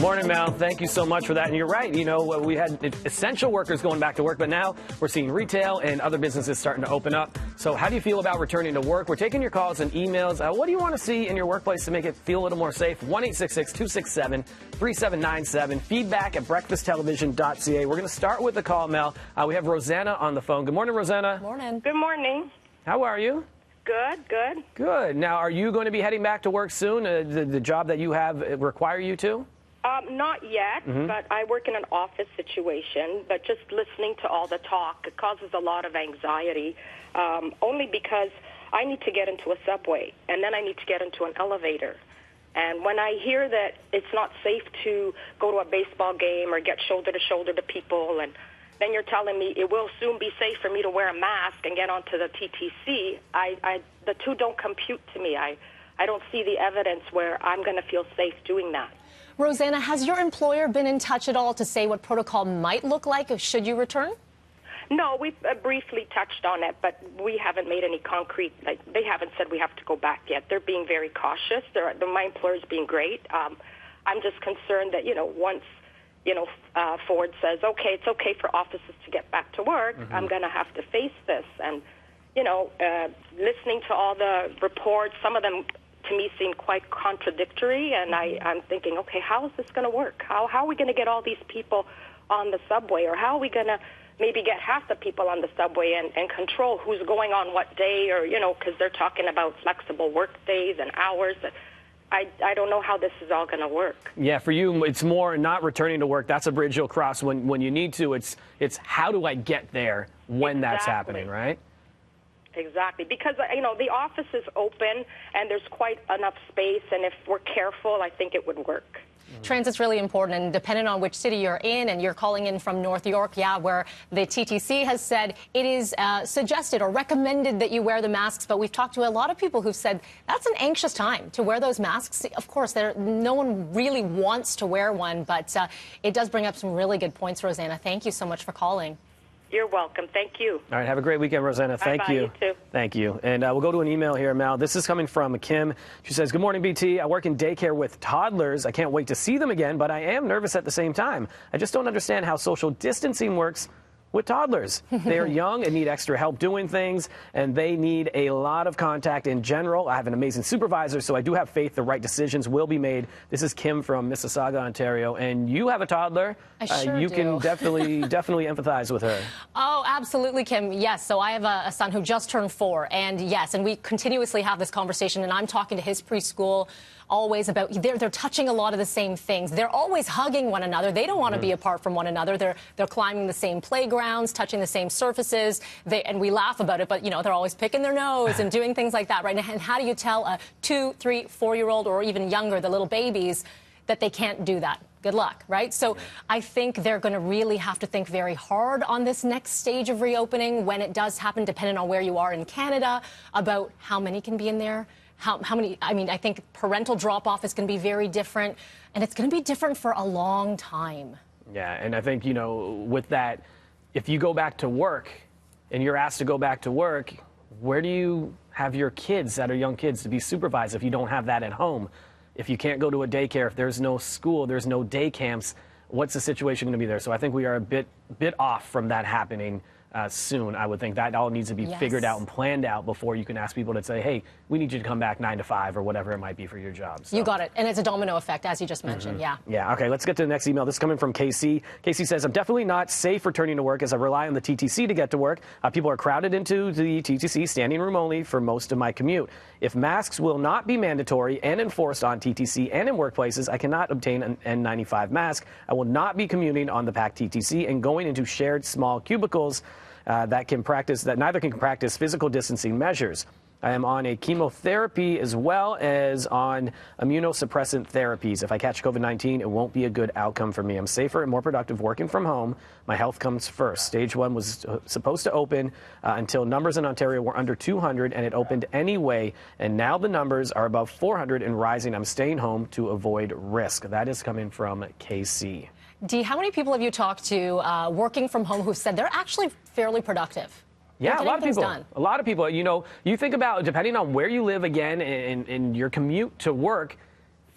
Morning, Mel. Thank you so much for that. And you're right. You know, we had essential workers going back to work, but now we're seeing retail and other businesses starting to open up. So how do you feel about returning to work? We're taking your calls and emails. What do you want to see in your workplace to make it feel a little more safe? 1-866-267-3797. Feedback at breakfasttelevision.ca. We're going to start with the call, Mel. We have Rosanna on the phone. Good morning, Rosanna. Morning. Good morning. How are you? Good, good. Good. Now, are you going to be heading back to work soon? The job that you have require you to? Not yet, but I work in an office situation. But just listening to all the talk, it causes a lot of anxiety, only because I need to get into a subway, and then I need to get into an elevator. And when I hear that it's not safe to go to a baseball game or get shoulder to shoulder to people, and then you're telling me it will soon be safe for me to wear a mask and get onto the TTC, the two don't compute to me. I don't see the evidence where I'm going to feel safe doing that. Rosanna, has your employer been in touch at all to say what protocol might look like should you return? No, we've briefly touched on it, but we haven't made any concrete, they haven't said we have to go back yet. They're being very cautious. My employer's being great. I'm just concerned that, once, Ford says, okay, it's okay for offices to get back to work, I'm going to have to face this. And, listening to all the reports, some of them to me seem quite contradictory, and I'm thinking, okay, how is this going to work? How are we going to get all these people on the subway, or how are we going to maybe get half the people on the subway and control who's going on what day, or, because they're talking about flexible work days and hours. I don't know how this is all going to work. Yeah, for you, it's more not returning to work. That's a bridge you'll cross when you need to. It's how do I get there when that's happening, right? Exactly, because, the office is open and there's quite enough space, and if we're careful, I think it would work. Transit's really important, and depending on which city you're in, and you're calling in from North York, where the TTC has said it is suggested or recommended that you wear the masks, but we've talked to a lot of people who've said that's an anxious time to wear those masks. Of course, no one really wants to wear one, but it does bring up some really good points, Rosanna. Thank you so much for calling. You're welcome. Thank you. All right. Have a great weekend, Rosanna. Thank you. You too. Thank you. And we'll go to an email here, Mal. This is coming from Kim. She says, good morning, BT. I work in daycare with toddlers. I can't wait to see them again, but I am nervous at the same time. I just don't understand how social distancing works with toddlers. They are young and need extra help doing things, and they need a lot of contact in general. I have an amazing supervisor, so I do have faith the right decisions will be made. This is Kim from Mississauga, Ontario, and you have a toddler. I sure you do. can definitely empathize with her. Oh, absolutely, Kim. Yes. So I have a son who just turned 4, and yes, and we continuously have this conversation, and I'm talking to his preschool always about they're touching a lot of the same things. They're always hugging one another. They don't want to be apart from one another. They're climbing the same playgrounds, touching the same surfaces. And we laugh about it, but they're always picking their nose and doing things like that, right? And how do you tell a 2, 3, 4-year-old or even younger, the little babies, that they can't do that? Good luck, right? So I think they're going to really have to think very hard on this next stage of reopening when it does happen, depending on where you are in Canada, about how many can be in there. How many? I mean, I think parental drop-off is going to be very different, and it's going to be different for a long time. Yeah, and I think, with that, if you go back to work and you're asked to go back to work, where do you have your kids that are young kids to be supervised if you don't have that at home? If you can't go to a daycare, if there's no school, there's no day camps, what's the situation going to be there? So I think we are a bit off from that happening soon. I would think that all needs to be figured out and planned out before you can ask people to say, hey, we need you to come back 9 to 5 or whatever it might be for your job. So. You got it. And it's a domino effect, as you just mentioned. Yeah. Yeah. Okay. Let's get to the next email. This is coming from Casey. Casey says, I'm definitely not safe returning to work as I rely on the TTC to get to work. People are crowded into the TTC standing room only for most of my commute. If masks will not be mandatory and enforced on TTC and in workplaces, I cannot obtain an N95 mask. I will not be commuting on the packed TTC and going into shared small cubicles that neither can practice physical distancing measures. I am on a chemotherapy as well as on immunosuppressant therapies. If I catch COVID-19, it won't be a good outcome for me. I'm safer and more productive working from home. My health comes first. Stage 1 was supposed to open until numbers in Ontario were under 200, and it opened anyway. And now the numbers are above 400 and rising. I'm staying home to avoid risk. That is coming from KC. Dee, how many people have you talked to working from home who said they're actually fairly productive? Yeah, a lot of people. A lot of people. You think about, depending on where you live again and your commute to work,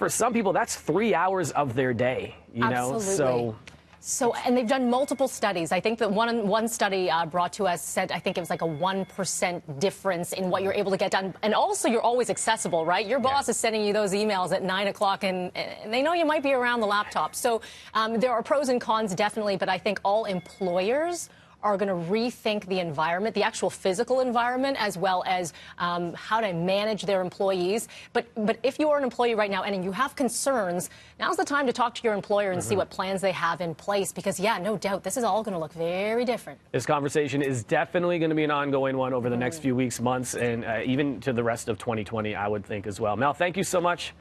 for some people, that's 3 hours of their day, you know? Absolutely. So, and they've done multiple studies. I think that one study brought to us said, I think it was like a 1% difference in what you're able to get done. And also, you're always accessible, right? Your boss is sending you those emails at 9 o'clock, and they know you might be around the laptop. So there are pros and cons, definitely, but I think all employers are going to rethink the environment, the actual physical environment, as well as how to manage their employees. But if you are an employee right now and you have concerns, now's the time to talk to your employer and see what plans they have in place. Because, yeah, no doubt, this is all going to look very different. This conversation is definitely going to be an ongoing one over the next few weeks, months, and even to the rest of 2020, I would think as well. Mel, thank you so much.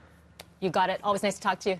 You got it. Always nice to talk to you.